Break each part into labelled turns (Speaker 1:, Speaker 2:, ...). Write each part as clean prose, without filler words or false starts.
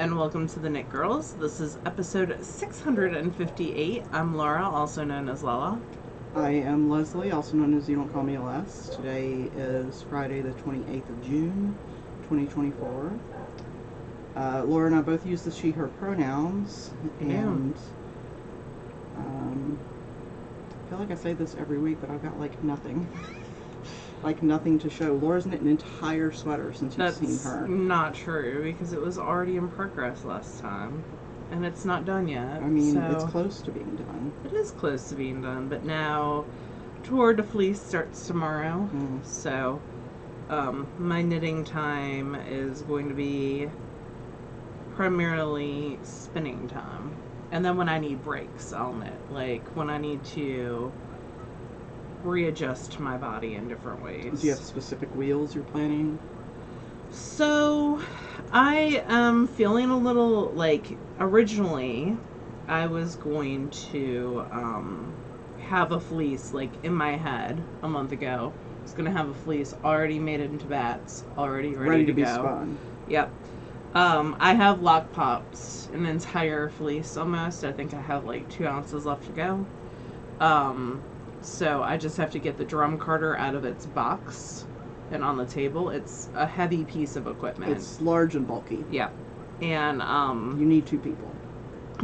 Speaker 1: and welcome to the Knit Girls. This is episode 658. I'm Laura, also known as Lala.
Speaker 2: I am Leslie, also known as You Don't Call Me LS. Today is Friday the 28th of June, 2024. Laura and I both use the she, her pronouns, and I feel like I say this every week, but I've got like nothing. Like nothing to show. Laura's knit an entire sweater since you've seen her.
Speaker 1: That's not true, because it was already in progress last time. And it's not done yet.
Speaker 2: I mean, it's close to being done.
Speaker 1: It is close to being done, but now Tour de Fleece starts tomorrow. So my knitting time is going to be primarily spinning time. And then when I need breaks, I'll knit. Like when I need to readjust my body in different ways.
Speaker 2: Do you have specific wheels you're planning?
Speaker 1: So I am feeling a little like, originally I was going to have a fleece like in my head a month ago. I was gonna have a fleece already made into bats, already ready to
Speaker 2: be
Speaker 1: go.
Speaker 2: Spun.
Speaker 1: Yep. I have lock pops an entire fleece almost. I think I have like 2 ounces left to go. So I just have to get the drum carder out of its box and on the table. It's a heavy piece of equipment.
Speaker 2: It's large and bulky.
Speaker 1: Yeah. And
Speaker 2: you need 2 people.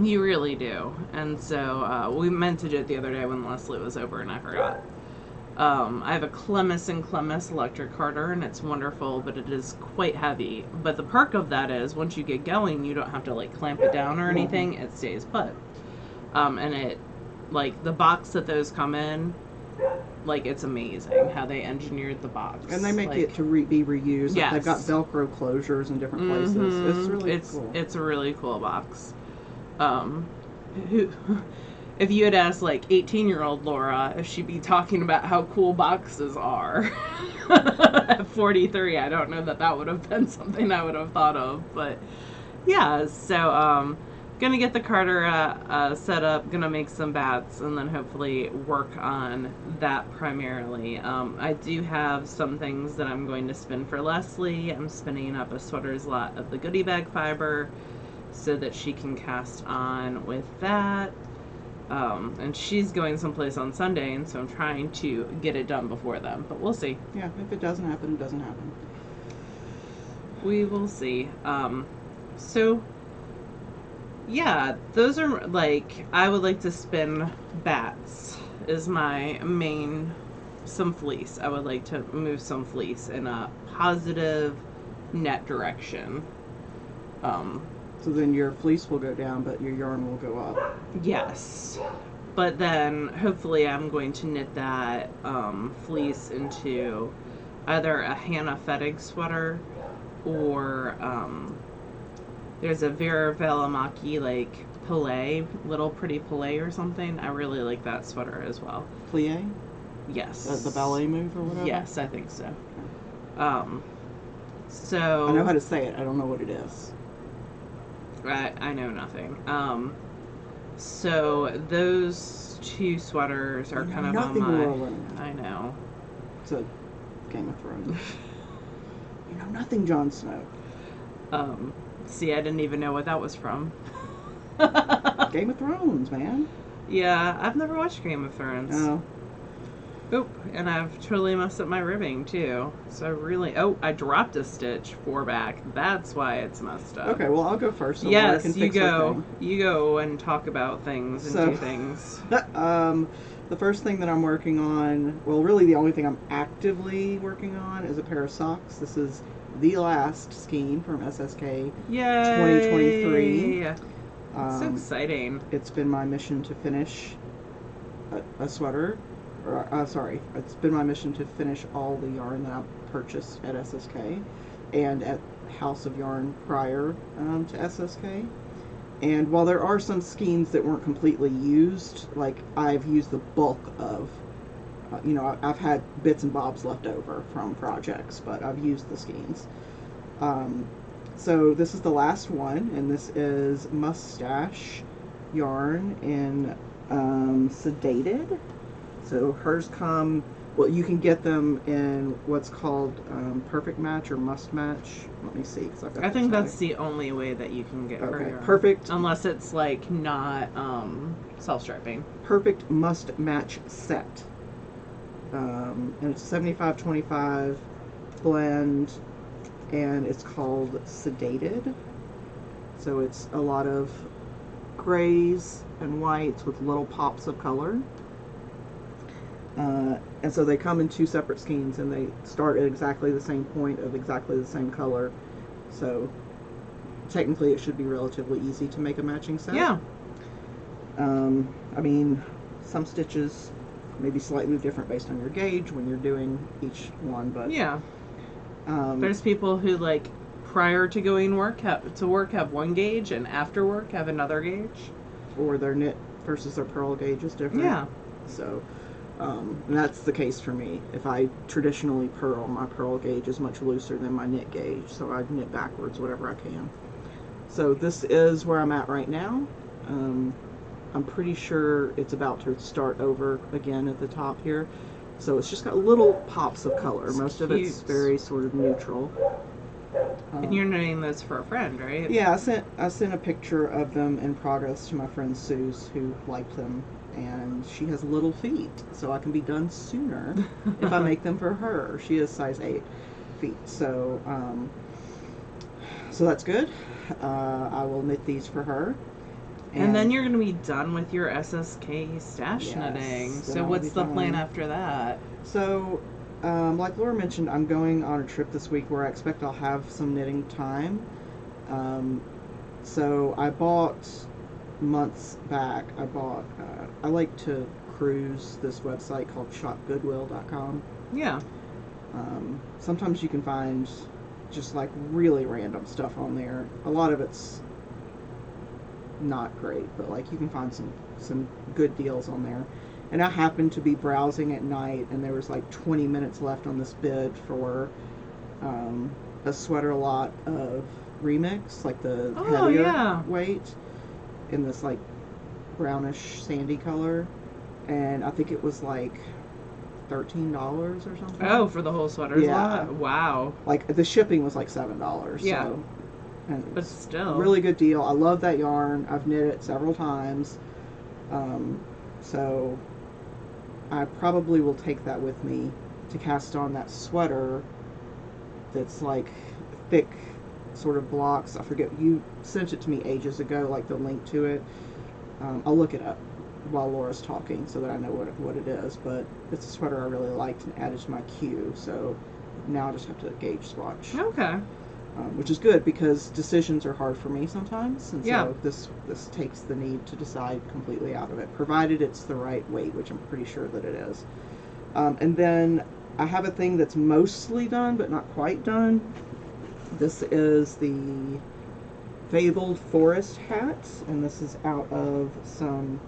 Speaker 1: You really do. And so we meant to do it the other day when Leslie was over and I forgot. I have a Clemis and Clemis electric carder and it's wonderful, but it is quite heavy. But the perk of that is once you get going, you don't have to like clamp it down or anything. It stays put. And it, like the box that those come in, like it's amazing how they engineered the box.
Speaker 2: And they make it to be reused. Yes. They've got Velcro closures in different places. It's really cool. It's
Speaker 1: a really cool box. If you had asked like 18-year-old Laura if she'd be talking about how cool boxes are at 43, I don't know that would have been something I would have thought of. But yeah, so gonna get the carder set up, gonna make some bats, and then hopefully work on that primarily. I do have some things that I'm going to spin for Leslie. I'm spinning up a sweater's lot of the goodie bag fiber so that she can cast on with that. And she's going someplace on Sunday, and so I'm trying to get it done before then, but we'll see.
Speaker 2: Yeah, if it doesn't happen, it doesn't happen.
Speaker 1: We will see. So yeah, those are like, I would like to spin bats is my main, some fleece. I would like to move some fleece in a positive net direction.
Speaker 2: So then your fleece will go down, but your yarn will go up.
Speaker 1: Yes. But then hopefully I'm going to knit that fleece into either a Hannah Fettig sweater or there's a Vera Velamaki like Pillay, little pretty Pillay or something. I really like that sweater as well.
Speaker 2: Plie?
Speaker 1: Yes.
Speaker 2: The ballet move or whatever?
Speaker 1: Yes, I think so. So
Speaker 2: I know how to say it. I don't know what it is.
Speaker 1: I know nothing. So those 2 sweaters are kind of on my... I know.
Speaker 2: It's a Game of Thrones. You know nothing, Jon Snow.
Speaker 1: See, I didn't even know what that was from.
Speaker 2: Game of Thrones, man.
Speaker 1: Yeah, I've never watched Game of Thrones.
Speaker 2: Oh.
Speaker 1: Oop, and I've totally messed up my ribbing, too. So really... Oh, I dropped a stitch 4 back. That's why it's messed up.
Speaker 2: Okay, well, I'll go first. So
Speaker 1: yes, you go. You go and talk about things and do things.
Speaker 2: The first thing that I'm working on... Well, really the only thing I'm actively working on is a pair of socks. This is the last skein from SSK
Speaker 1: Yay!
Speaker 2: 2023.
Speaker 1: So exciting.
Speaker 2: It's been my mission to finish a sweater. It's been my mission to finish all the yarn that I purchased at SSK and at House of Yarn prior to SSK. And while there are some skeins that weren't completely used, like I've used the bulk of, I've had bits and bobs left over from projects, but I've used the skeins. So this is the last one, and this is Mustache yarn in Sedated. So hers come Well, you can get them in what's called perfect match or must match. Let me see, because I've got
Speaker 1: I
Speaker 2: the
Speaker 1: think
Speaker 2: tag.
Speaker 1: that's the only way that you can get her
Speaker 2: Okay,
Speaker 1: yarn.
Speaker 2: perfect.
Speaker 1: Unless it's like not self-striping.
Speaker 2: Perfect must match set. And it's 75-25 blend, and it's called Sedated. So it's a lot of grays and whites with little pops of color. And so they come in two separate skeins, and they start at exactly the same point of exactly the same color. So technically it should be relatively easy to make a matching set.
Speaker 1: Yeah.
Speaker 2: I mean, some stitches may be slightly different based on your gauge when you're doing each one, but
Speaker 1: yeah. There's people who like prior to going to work have one gauge and after work have another gauge.
Speaker 2: Or their knit versus their purl gauge is different.
Speaker 1: Yeah.
Speaker 2: So and that's the case for me. If I traditionally purl, my purl gauge is much looser than my knit gauge, so I knit backwards whatever I can. So this is where I'm at right now. I'm pretty sure it's about to start over again at the top here. So it's just got little pops of color.
Speaker 1: It's
Speaker 2: Most
Speaker 1: cute.
Speaker 2: of it's very sort of neutral.
Speaker 1: And you're knitting this for a friend, right?
Speaker 2: Yeah, I sent a picture of them in progress to my friend Suze, who liked them, and she has little feet, so I can be done sooner if I make them for her. She is size 8 feet, so so that's good. I will knit these for her.
Speaker 1: And then you're going to be done with your SSK stash
Speaker 2: Yes,
Speaker 1: knitting.
Speaker 2: then
Speaker 1: So
Speaker 2: I'll
Speaker 1: what's
Speaker 2: be
Speaker 1: the plan
Speaker 2: done.
Speaker 1: after that?
Speaker 2: So, like Laura mentioned, I'm going on a trip this week where I expect I'll have some knitting time. So I bought, months back, I like to cruise this website called shopgoodwill.com.
Speaker 1: Yeah.
Speaker 2: Sometimes you can find just like really random stuff on there. A lot of it's not great, but like you can find some good deals on there. And I happened to be browsing at night, and there was like 20 minutes left on this bid for a sweater lot of remix, like the heavier weight, in this like brownish sandy color, and I think it was like $13 or something.
Speaker 1: Oh, for the whole sweaters lot? Wow.
Speaker 2: Like the shipping was like $7.
Speaker 1: Yeah.
Speaker 2: So, and
Speaker 1: But still.
Speaker 2: really good deal. I love that yarn. I've knit it several times. So I probably will take that with me to cast on that sweater that's like thick sort of blocks. I forget, you sent it to me ages ago, like the link to it. I'll look it up while Laura's talking so that I know what it is, but it's a sweater I really liked and added to my queue, so now I just have to gauge swatch.
Speaker 1: Okay.
Speaker 2: Which is good because decisions are hard for me sometimes, and
Speaker 1: Yeah.
Speaker 2: so this takes the need to decide completely out of it, provided it's the right weight, which I'm pretty sure that it is. And then I have a thing that's mostly done but not quite done. This is the Fabled Forest hat, and this is out of some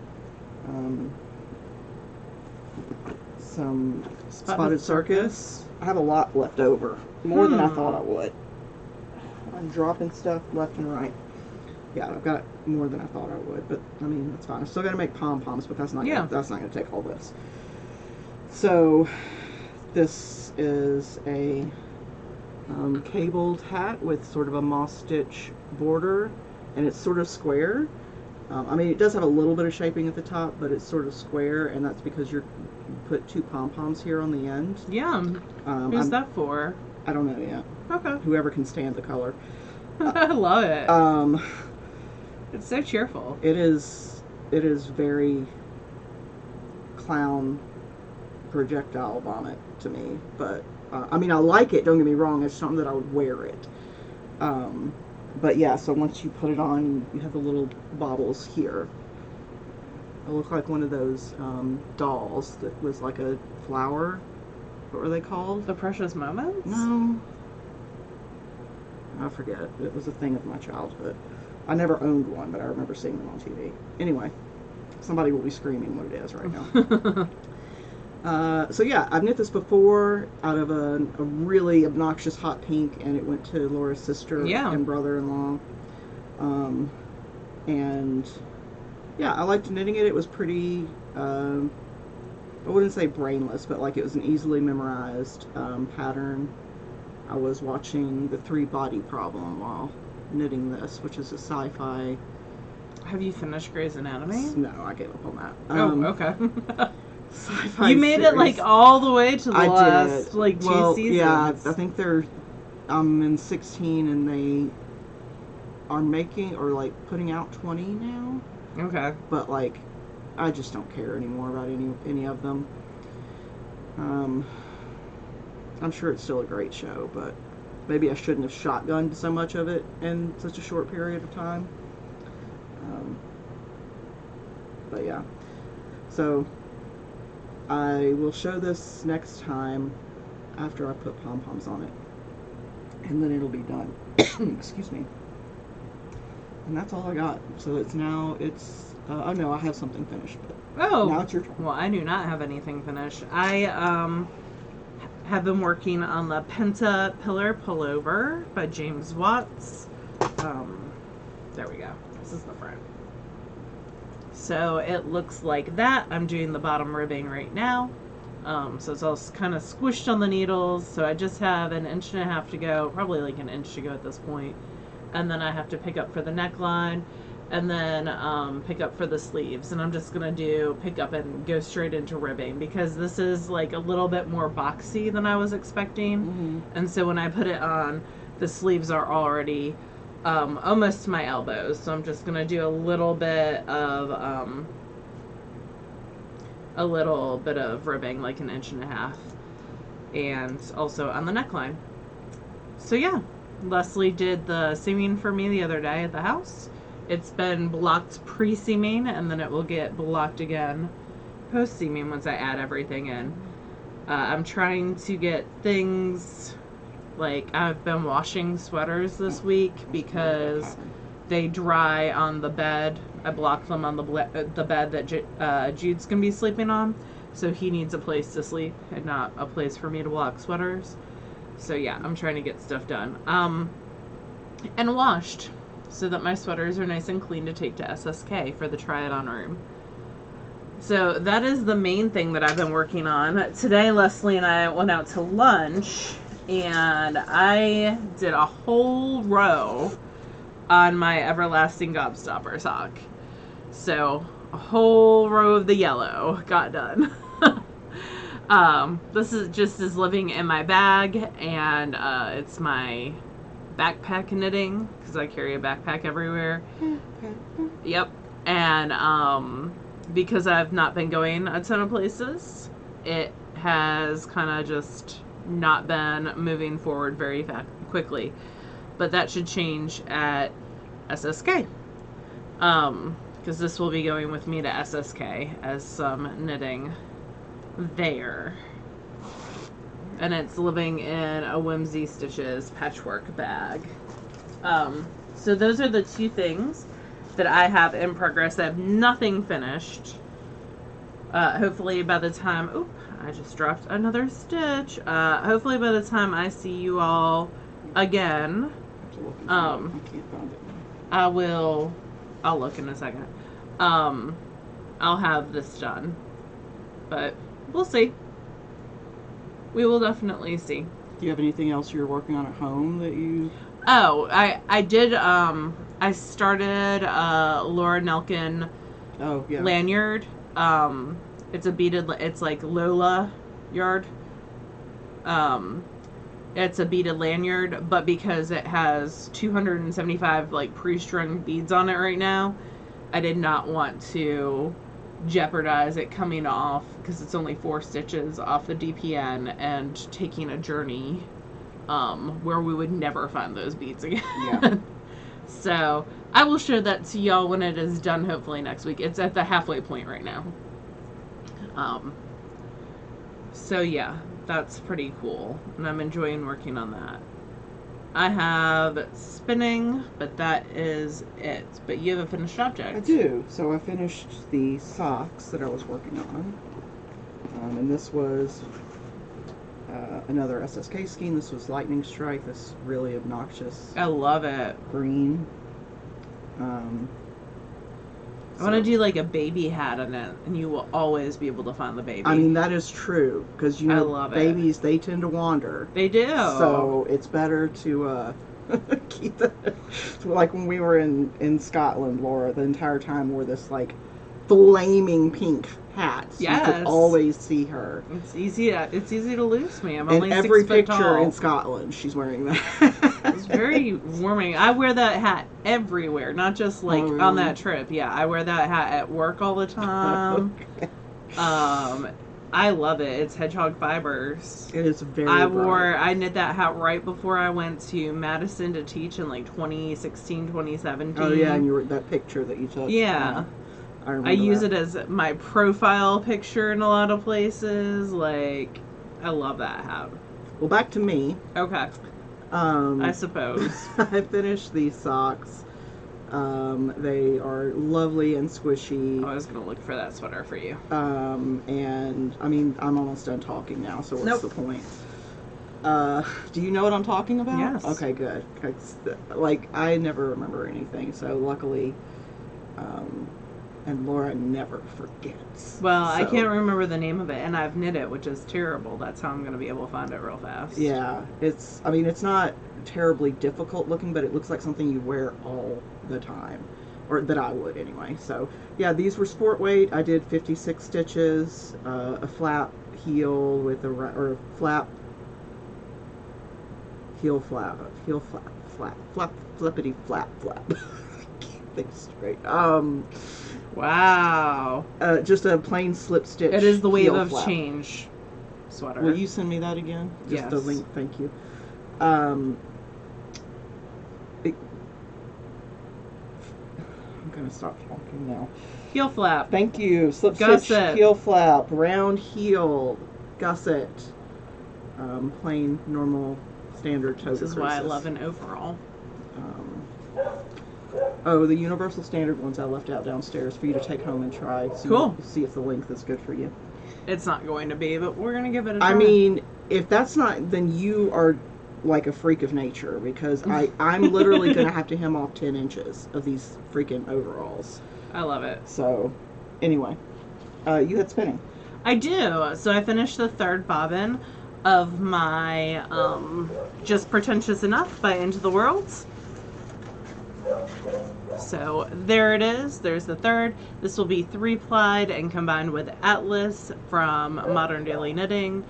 Speaker 2: Spotted Circus. I have a lot left over, more than I thought I would. I'm dropping stuff left and right. Yeah, I've got more than I thought I would, but I mean, that's fine. I'm still gonna make pom-poms, but that's not gonna take all this. So this is a cabled hat with sort of a moss stitch border, and it's sort of square. I mean, it does have a little bit of shaping at the top, but it's sort of square, and that's because you put two pom-poms here on the end.
Speaker 1: Yeah. Who's that for?
Speaker 2: I don't know yet.
Speaker 1: Okay.
Speaker 2: Whoever can stand the color.
Speaker 1: I love it. It's so cheerful.
Speaker 2: It is very clown projectile vomit to me, but I mean, I like it, don't get me wrong, it's something that I would wear it. But yeah, so once you put it on, you have the little baubles here. It looked like one of those dolls that was like a flower. What were they called?
Speaker 1: The Precious Moments?
Speaker 2: No. I forget. It was a thing of my childhood. I never owned one, but I remember seeing them on TV. Anyway, somebody will be screaming what it is right now. So yeah, I've knit this before out of a really obnoxious hot pink, and it went to Laura's sister and brother-in-law. And yeah, I liked knitting it. It was pretty I wouldn't say brainless, but like it was an easily memorized pattern. I was watching The Three Body Problem while knitting this, which is a sci-fi.
Speaker 1: Have you finished Grey's Anatomy?
Speaker 2: No, I gave up on that.
Speaker 1: Okay.
Speaker 2: Sci-fi
Speaker 1: You made
Speaker 2: series.
Speaker 1: it like all the way to the
Speaker 2: I
Speaker 1: last
Speaker 2: did.
Speaker 1: like 2
Speaker 2: well,
Speaker 1: seasons.
Speaker 2: yeah, I think I'm in 16 and they are making or like putting out 20 now.
Speaker 1: Okay.
Speaker 2: But like, I just don't care anymore about any of them. I'm sure it's still a great show, but maybe I shouldn't have shotgunned so much of it in such a short period of time. But yeah, so I will show this next time after I put pom-poms on it, and then it'll be done. Excuse me. And that's all I got. So it's oh no, I have something finished, but now it's your turn.
Speaker 1: Well, I do not have anything finished. I have been working on the Penta Pillar Pullover by James Watts. There we go. This is the front. So it looks like that. I'm doing the bottom ribbing right now. So it's all kind of squished on the needles. So I just have 1.5 inches to go, probably like 1 inch to go at this point. And then I have to pick up for the neckline, and then pick up for the sleeves. And I'm just gonna pick up and go straight into ribbing, because this is like a little bit more boxy than I was expecting.
Speaker 2: Mm-hmm.
Speaker 1: And so when I put it on, the sleeves are already almost to my elbows. So I'm just gonna do a little bit of ribbing, like 1.5 inches, and also on the neckline. So yeah, Leslie did the seaming for me the other day at the house. It's been blocked pre-seaming, and then it will get blocked again post-seaming once I add everything in. I'm trying to get things, like I've been washing sweaters this week because they dry on the bed. I blocked them on the bed that Jude's going to be sleeping on, so he needs a place to sleep and not a place for me to block sweaters. So yeah, I'm trying to get stuff done. And washed, so that my sweaters are nice and clean to take to SSK for the try-it-on room. So that is the main thing that I've been working on. Today, Leslie and I went out to lunch, and I did a whole row on my Everlasting Gobstopper sock. So a whole row of the yellow got done. This is living in my bag, and it's my backpack knitting, because I carry a backpack everywhere. Yep. And because I've not been going a ton of places, it has kind of just not been moving forward very quickly. But that should change at SSK, because this will be going with me to SSK as some knitting there. And it's living in a Whimsy Stitches patchwork bag. So those are the two things that I have in progress. I have nothing finished. Hopefully by the time... Oop, I just dropped another stitch. Hopefully by the time I see you all again, I'll look in a second. I'll have this done. But we'll see. We will definitely see.
Speaker 2: Do you have anything else you're working on at home that you...
Speaker 1: Oh, I did, I started Laura Nelkin lanyard. It's a beaded, it's like Lola yard. It's a beaded lanyard, but because it has 275 like pre-strung beads on it right now, I did not want to jeopardize it coming off, because it's only 4 stitches off the DPN, and taking a journey where we would never find those beads again.
Speaker 2: Yeah.
Speaker 1: So I will show that to y'all when it is done, hopefully next week. It's at the halfway point right now. So yeah, that's pretty cool, and I'm enjoying working on that. I have spinning, but that is it. But you have a finished object.
Speaker 2: I do. So I finished the socks that I was working on. And this was another SSK skein. This was Lightning Strike, this really obnoxious...
Speaker 1: I love it.
Speaker 2: ...green.
Speaker 1: I want to do like a baby hat on it, and you will always be able to find the baby.
Speaker 2: I mean, that is true, because
Speaker 1: I love it.
Speaker 2: babies, they tend to wander.
Speaker 1: They do.
Speaker 2: So it's better to keep the like when we were in Scotland, Laura the entire time wore this like flaming pink hat. So you could always see her.
Speaker 1: It's easy to lose me. I'm
Speaker 2: in
Speaker 1: only
Speaker 2: every
Speaker 1: 6 foot
Speaker 2: picture
Speaker 1: tall.
Speaker 2: in Scotland, she's wearing that.
Speaker 1: It's very warming. I wear that hat everywhere, not just like on that trip. Yeah, I wear that hat at work all the time.
Speaker 2: Okay.
Speaker 1: I love it. It's hedgehog fibers.
Speaker 2: It is very
Speaker 1: I knit that hat right before I went to Madison to teach in like 2016, 2017.
Speaker 2: Oh yeah, and you were that picture that you took.
Speaker 1: Yeah. I use it as my profile picture in a lot of places. Like, I love that hat.
Speaker 2: Well, back to me.
Speaker 1: Okay. I suppose.
Speaker 2: I finished these socks. They are lovely and squishy.
Speaker 1: I was going to look for that sweater for you.
Speaker 2: And, I mean, I'm almost done talking now, so what's the point? Do you know what I'm talking about?
Speaker 1: Yes.
Speaker 2: Okay, good. Like, I never remember anything, so luckily, and Laura never forgets.
Speaker 1: Well, I can't remember the name of it, and I've knit it, which is terrible. That's how I'm going to be able to find it real fast.
Speaker 2: Yeah, it's not terribly difficult looking, but it looks like something you wear all the time, or that I would anyway. So, yeah, these were sport weight. I did 56 stitches, a flap heel with a flap, heel flap, flippity flap. Can't think straight.
Speaker 1: Wow.
Speaker 2: Just a plain slip stitch.
Speaker 1: It is the Wave of
Speaker 2: flap.
Speaker 1: Change sweater.
Speaker 2: Will you send me that again? Just the link, thank you. I'm gonna stop talking now.
Speaker 1: Heel flap.
Speaker 2: Thank you. Slip
Speaker 1: Gusset.
Speaker 2: stitch, heel flap, round heel, gusset, plain, normal, standard toe.
Speaker 1: This is why I love an overall.
Speaker 2: Oh, the universal standard ones I left out downstairs for you to take home and try. So
Speaker 1: cool.
Speaker 2: See if the length is good for you.
Speaker 1: It's not going to be, but we're going to give it a try.
Speaker 2: I mean, if that's not, then you are like a freak of nature, because I'm literally going to have to hem off 10 inches of these freaking overalls.
Speaker 1: I love it.
Speaker 2: So, anyway, you had spinning.
Speaker 1: I do. So I finished the third bobbin of my Just Pretentious Enough by Into the Worlds. So there it is. There's the third. This will be 3-plied and combined with Atlas from Modern Daily Knitting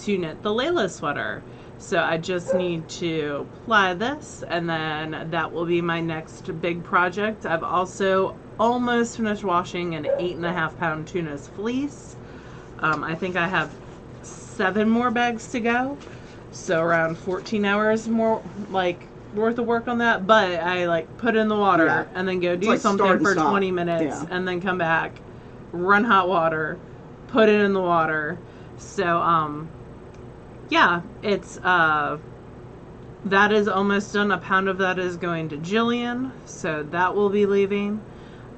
Speaker 1: to knit the Layla sweater. So I just need to ply this, and then that will be my next big project. I've also almost finished washing an 8.5 pound Tunis fleece. I think I have 7 more bags to go. So around 14 hours more, like, worth of work on that, but I like put it in the water and then go do something for 20 minutes and then come back, run hot water, put it in the water. So yeah, it's that is almost done. A pound of that is going to Jillian, so that will be leaving.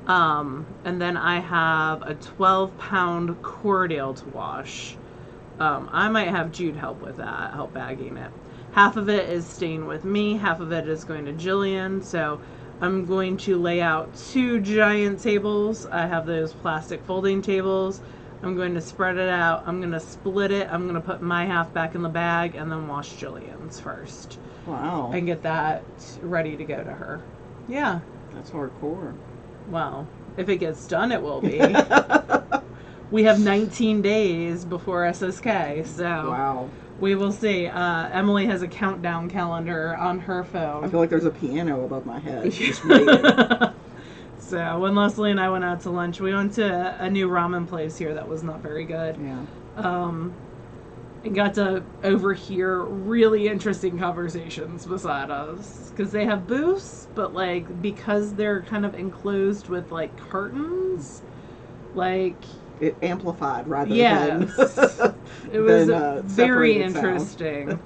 Speaker 1: And then I have a 12-pound Cordale to wash. I might have Jude help with that, help bagging it. Half of it is staying with me, half of it is going to Jillian, so I'm going to lay out 2 giant tables. I have those plastic folding tables. I'm going to spread it out, I'm going to split it, I'm going to put my half back in the bag, and then wash Jillian's first.
Speaker 2: Wow.
Speaker 1: And get that ready to go to her. Yeah.
Speaker 2: That's hardcore.
Speaker 1: Well, if it gets done, it will be. We have 19 days before SSK, so... Wow. We will see. Emily has a countdown calendar on her phone.
Speaker 2: I feel like there's a piano above my head. Just waiting.
Speaker 1: So when Leslie and I went out to lunch, we went to a new ramen place here that was not very good.
Speaker 2: Yeah.
Speaker 1: And got to overhear really interesting conversations beside us. Because they have booths, but like because they're kind of enclosed with like curtains, like...
Speaker 2: It amplified rather than...
Speaker 1: It was very interesting.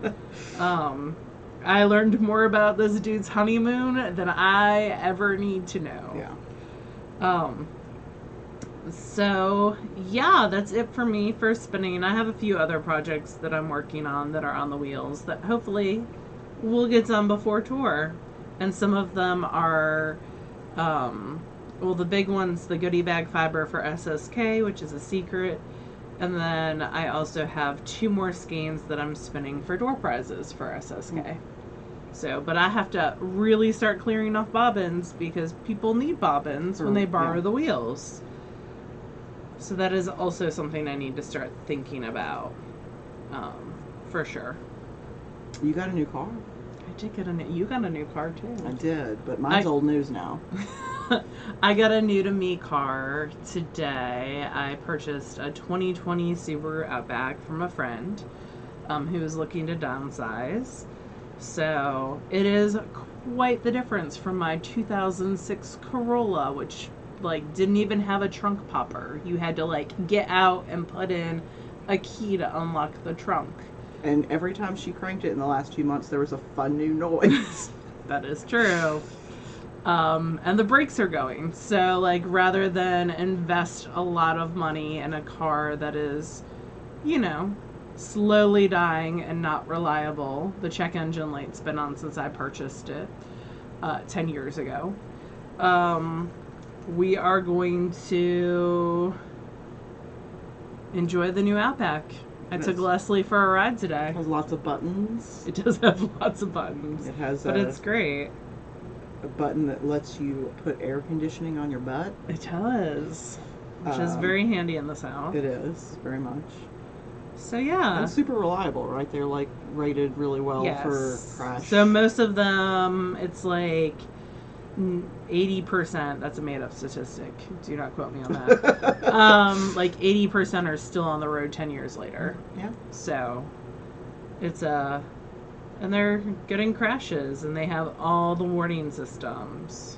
Speaker 1: I learned more about this dude's honeymoon than I ever need to know.
Speaker 2: Yeah.
Speaker 1: So, yeah, that's it for me for spinning. I have a few other projects that I'm working on that are on the wheels that hopefully will get done before tour. And some of them are Well, the big one's the goodie bag fiber for SSK, which is a secret. And then I also have 2 more skeins that I'm spinning for door prizes for SSK. So, but I have to really start clearing off bobbins because people need bobbins when they borrow the wheels. So that is also something I need to start thinking about, for sure.
Speaker 2: You got a new car?
Speaker 1: I did get you got a new car too.
Speaker 2: I did, but mine's old news now.
Speaker 1: I got a new to me car today. I purchased a 2020 Subaru Outback from a friend who was looking to downsize. So it is quite the difference from my 2006 Corolla, which like didn't even have a trunk popper. You had to like get out and put in a key to unlock the trunk.
Speaker 2: And every time she cranked it in the last few months, there was a fun new noise.
Speaker 1: That is true. And the brakes are going. So, like, rather than invest a lot of money in a car that is, you know, slowly dying and not reliable, the check engine light's been on since I purchased it 10 years ago. We are going to enjoy the new Outback. I took Leslie for a ride today.
Speaker 2: It has lots of buttons.
Speaker 1: It does have lots of buttons.
Speaker 2: It has,
Speaker 1: but it's great.
Speaker 2: A button that lets you put air conditioning on your butt.
Speaker 1: It does, which is very handy in the South.
Speaker 2: It is, very much.
Speaker 1: So yeah.
Speaker 2: And super reliable, right? They're like rated really well for crash.
Speaker 1: So most of them, it's like 80%. That's a made-up statistic. Do not quote me on that. Like 80% are still on the road 10 years later.
Speaker 2: Yeah.
Speaker 1: So it's and they're getting crashes, and they have all the warning systems.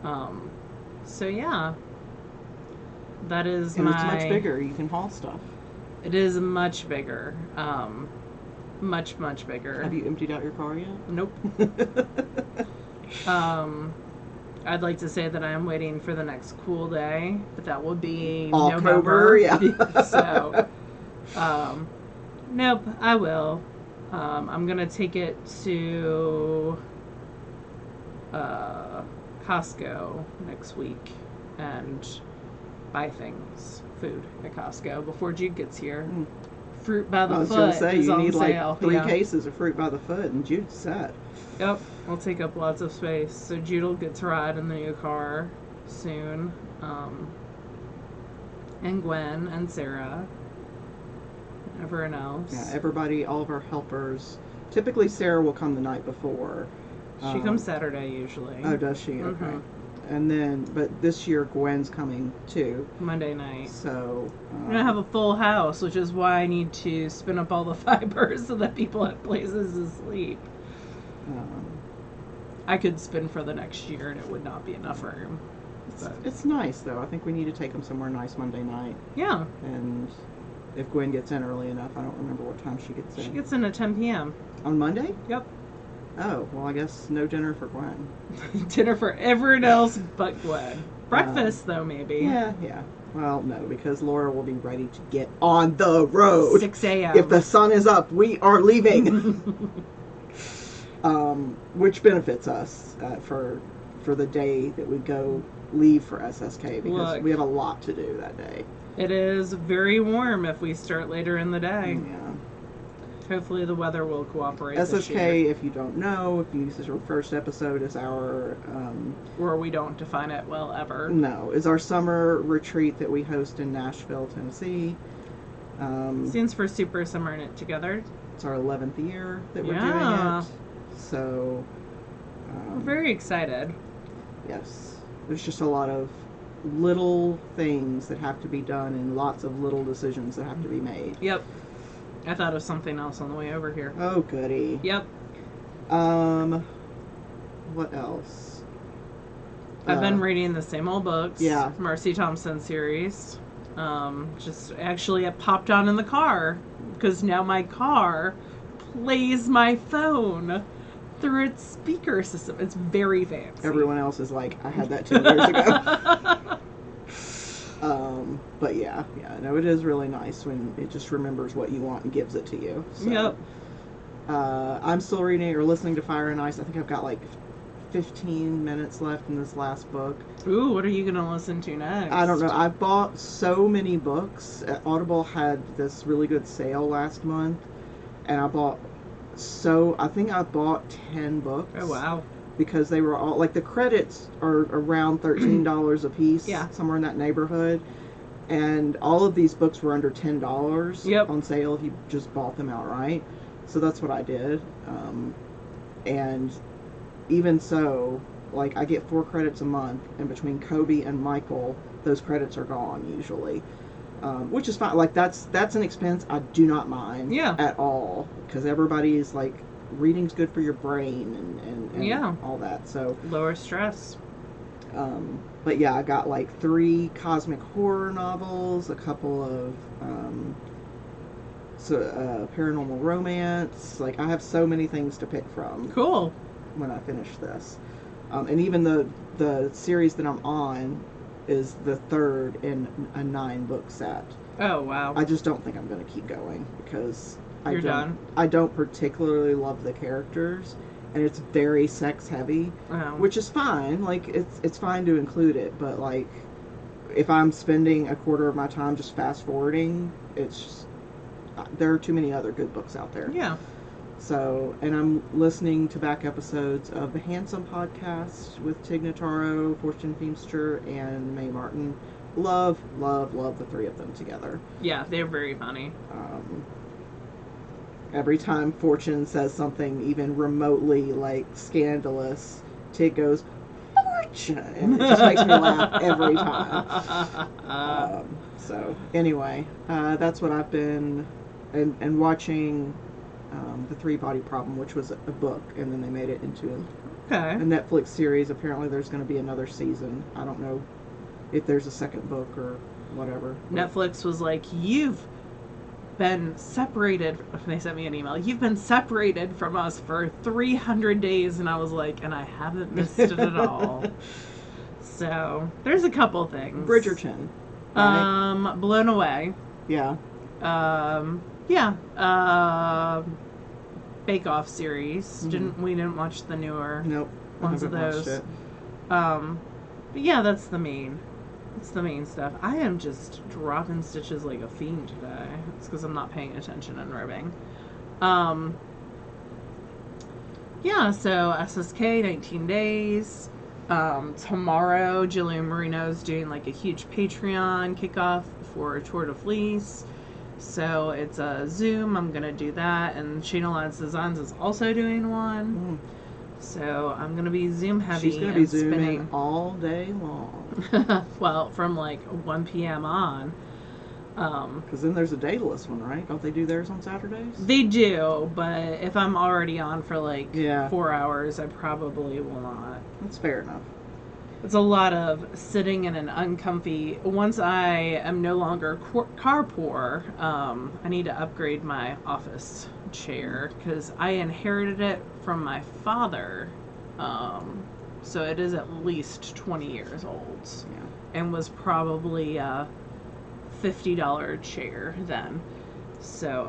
Speaker 1: So yeah, that is
Speaker 2: and it's much bigger. You can haul stuff.
Speaker 1: It is much bigger. Much bigger.
Speaker 2: Have you emptied out your car yet?
Speaker 1: Nope. I'd like to say that I am waiting for the next cool day, but that will be November.
Speaker 2: Yeah.
Speaker 1: So, nope, I will. I'm gonna take it to Costco next week and buy food at Costco before Jude gets here. Fruit by the foot. I was gonna say
Speaker 2: you need like 3 cases of fruit by the foot, and Jude's set.
Speaker 1: Yep, I'll take up lots of space. So Jude will get to ride in the new car soon, and Gwen and Sarah. Everyone else.
Speaker 2: Yeah, everybody, all of our helpers. Typically, Sarah will come the night before.
Speaker 1: She comes Saturday usually.
Speaker 2: Oh, does she? Okay. And then, but this year Gwen's coming too.
Speaker 1: Monday night.
Speaker 2: So
Speaker 1: we're gonna have a full house, which is why I need to spin up all the fibers so that people have places to sleep. I could spin for the next year, and it would not be enough room.
Speaker 2: It's nice though. I think we need to take them somewhere nice Monday night.
Speaker 1: Yeah.
Speaker 2: And if Gwen gets in early enough, I don't remember what time she gets in.
Speaker 1: She gets in at 10 p.m.
Speaker 2: On Monday?
Speaker 1: Yep.
Speaker 2: Oh, well, I guess no dinner for Gwen.
Speaker 1: Dinner for everyone else but Gwen. Breakfast, though, maybe.
Speaker 2: Yeah. Well, no, because Laura will be ready to get on the road.
Speaker 1: 6 a.m.
Speaker 2: If the sun is up, we are leaving. Which benefits us for the day that we leave for SSK, because we have a lot to do that day.
Speaker 1: It is very warm if we start later in the day.
Speaker 2: Yeah.
Speaker 1: Hopefully the weather will cooperate.
Speaker 2: SSK, if you don't know, if this is your first episode, is our...
Speaker 1: or we don't define it well ever.
Speaker 2: No, is our summer retreat that we host in Nashville, Tennessee.
Speaker 1: Stands for Super Summer Knit Together.
Speaker 2: It's our 11th year that we're doing it. So...
Speaker 1: we're very excited.
Speaker 2: Yes. There's just a lot of little things that have to be done and lots of little decisions that have to be made.
Speaker 1: Yep. I thought of something else on the way over here.
Speaker 2: Oh, goody.
Speaker 1: Yep.
Speaker 2: What else?
Speaker 1: I've been reading the same old books.
Speaker 2: Yeah.
Speaker 1: Marcy Thompson series. Just actually it popped on in the car because now my car plays my phone through its speaker system. It's very fancy.
Speaker 2: Everyone else is like, I had that 10 years ago. But yeah, no, it is really nice when it just remembers what you want and gives it to you. So,
Speaker 1: yep.
Speaker 2: I'm still reading or listening to Fire and Ice. I think I've got like 15 minutes left in this last book.
Speaker 1: Ooh, what are you gonna listen to next?
Speaker 2: I don't know. I bought so many books. Audible had this really good sale last month, and I think I bought 10 books.
Speaker 1: Oh, wow.
Speaker 2: Because they were all, like, the credits are around $13 a piece.
Speaker 1: Yeah.
Speaker 2: Somewhere in that neighborhood. And all of these books were under $10
Speaker 1: Yep.
Speaker 2: on sale if you just bought them outright. So that's what I did. And even so, like, I get 4 credits a month, and between Kobe and Michael, those credits are gone usually. Which is fine. Like, that's an expense I do not mind at all, because everybody is like, reading's good for your brain and all that. So
Speaker 1: lower stress.
Speaker 2: But yeah, I got like 3 cosmic horror novels, a couple of paranormal romance. Like, I have so many things to pick from.
Speaker 1: Cool.
Speaker 2: When I finish this, and even the series that I'm on is the 3rd in a 9-book set.
Speaker 1: Oh, wow.
Speaker 2: I just don't think I'm going to keep going because
Speaker 1: You're done?
Speaker 2: I don't particularly love the characters, and it's very sex heavy, which is fine. Like, it's fine to include it, but like, if I'm spending a quarter of my time just fast forwarding, it's just, there are too many other good books out there.
Speaker 1: Yeah.
Speaker 2: So, and I'm listening to back episodes of the Handsome podcast with Tig Notaro, Fortune Feimster, and Mae Martin. Love the 3 of them together.
Speaker 1: Yeah, they're very funny.
Speaker 2: Every time Fortune says something even remotely, like, scandalous, Tig goes, Fortune! And it just makes me laugh every time. So, anyway, that's what I've been, and watching The 3-Body Problem, which was a book, and then they made it into a Netflix series. Apparently there's going to be another season. I don't know if there's a second book or whatever.
Speaker 1: Netflix was like, you've been separated. They sent me an email. You've been separated from us for 300 days. And I was like, and I haven't missed it at all. So there's a couple things.
Speaker 2: Bridgerton. Right?
Speaker 1: Blown Away.
Speaker 2: Yeah.
Speaker 1: Bake Off series.
Speaker 2: Mm-hmm.
Speaker 1: We didn't watch the newer
Speaker 2: ones
Speaker 1: of those. But yeah, that's the main stuff. I am just dropping stitches like a fiend today. It's because I'm not paying attention and ribbing. Yeah, so SSK 19 days. Tomorrow Jillian Marino's doing like a huge Patreon kickoff for Tour de Fleece. So it's a Zoom. I'm gonna do that, and Shayna Ladd's Designs is also doing one. So I'm gonna be Zoom heavy.
Speaker 2: She's gonna be zooming all day long.
Speaker 1: Well, from like 1 p.m. on.
Speaker 2: Because then there's a dataless one, right? Don't they do theirs on Saturdays?
Speaker 1: They do, but if I'm already on for like 4 hours, I probably will not.
Speaker 2: That's fair enough.
Speaker 1: It's a lot of sitting in an uncomfy. Once I am no longer car poor, I need to upgrade my office chair because I inherited it from my father. So it is at least 20 years old, and was probably a $50 chair then. So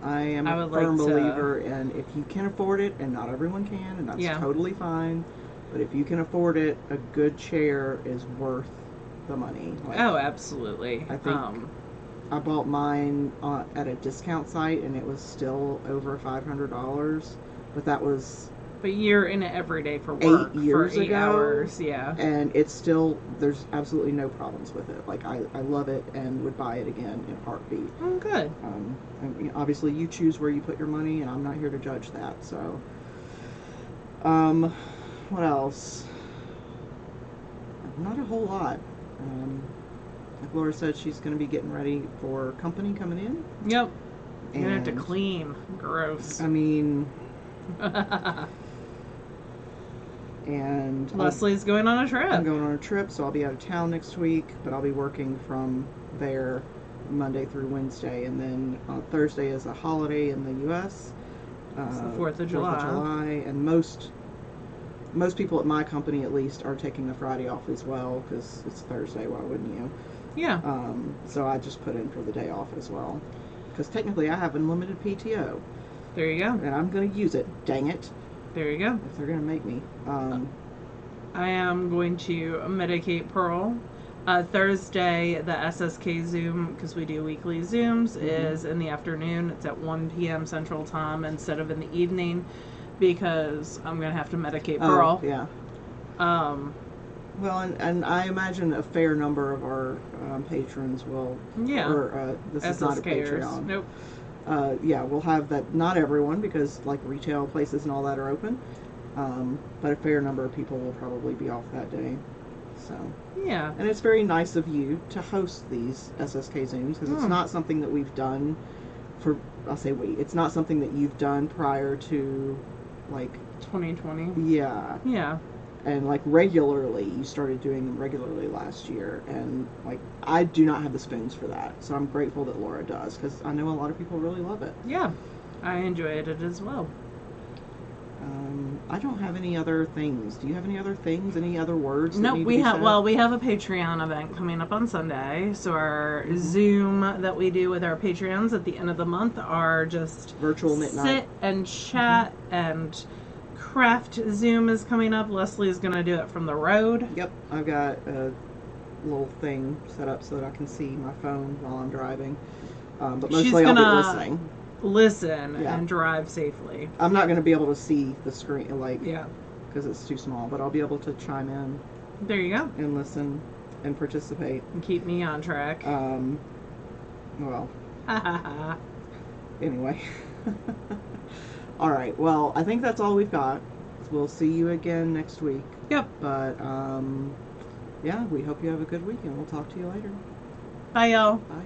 Speaker 2: I am a firm believer in, if you can afford it, and not everyone can, and that's totally fine. But if you can afford it, a good chair is worth the money. Like,
Speaker 1: oh, absolutely.
Speaker 2: I think I bought mine at a discount site, and it was still over $500. But that was...
Speaker 1: But you're in it every day for work.
Speaker 2: 8 years
Speaker 1: for 8
Speaker 2: ago,
Speaker 1: hours, yeah.
Speaker 2: And it's still... There's absolutely no problems with it. Like, I love it and would buy it again in a heartbeat.
Speaker 1: Oh, good.
Speaker 2: And obviously, you choose where you put your money, and I'm not here to judge that, so... What else? Not a whole lot. Like Laura said, she's going to be getting ready for company coming in.
Speaker 1: Yep. You're going to have to clean. Gross.
Speaker 2: I mean... and...
Speaker 1: Leslie's going on a trip.
Speaker 2: I'm going on a trip, so I'll be out of town next week, but I'll be working from there Monday through Wednesday, and then Thursday is a holiday in the U.S.
Speaker 1: It's the 4th of July.
Speaker 2: 4th of July, and most people at my company, at least, are taking the Friday off as well, because it's Thursday. Why wouldn't you?
Speaker 1: Yeah.
Speaker 2: So I just put in for the day off as well, because technically I have unlimited PTO.
Speaker 1: There you go.
Speaker 2: And I'm going to use it. Dang it.
Speaker 1: There you go.
Speaker 2: if they're going to make me.
Speaker 1: I am going to medicate Pearl. Thursday, the SSK Zoom, because we do weekly Zooms, is in the afternoon. It's at 1 p.m. Central Time instead of in the evening, because I'm going to have to medicate Pearl.
Speaker 2: Yeah. Well, and I imagine a fair number of our patrons will.
Speaker 1: Yeah.
Speaker 2: Or this is not a Patreon.
Speaker 1: Nope.
Speaker 2: Yeah, we'll have that. Not everyone, because like retail places and all that are open. But a fair number of people will probably be off that day. So.
Speaker 1: Yeah.
Speaker 2: And it's very nice of you to host these SSK Zooms, because it's not something that we've done for. I'll say we. It's not something that you've done prior to, like.
Speaker 1: 2020.
Speaker 2: Yeah.
Speaker 1: Yeah.
Speaker 2: And like regularly, you started doing them regularly last year, and like I do not have the spoons for that, so I'm grateful that Laura does, because I know a lot of people really love it.
Speaker 1: Yeah, I enjoyed it as well.
Speaker 2: I don't have any other things. Do you have any other things? Any other words?
Speaker 1: Nope, we have. Well, we have a Patreon event coming up on Sunday. So our Zoom that we do with our Patreons at the end of the month are just
Speaker 2: virtual midnight.
Speaker 1: Sit and chat and craft. Zoom is coming up. Leslie is going to do it from the road.
Speaker 2: Yep, I've got a little thing set up so that I can see my phone while I'm driving. But mostly I'll be listening.
Speaker 1: Listen and drive safely.
Speaker 2: I'm not going to be able to see the screen, like,
Speaker 1: yeah,
Speaker 2: because it's too small, but I'll be able to chime in.
Speaker 1: There you go.
Speaker 2: And listen and participate.
Speaker 1: And keep me on track.
Speaker 2: Well. Anyway. All right. Well, I think that's all we've got. We'll see you again next week.
Speaker 1: Yep.
Speaker 2: But, yeah, we hope you have a good week, and we'll talk to you later.
Speaker 1: Bye, y'all.
Speaker 2: Bye.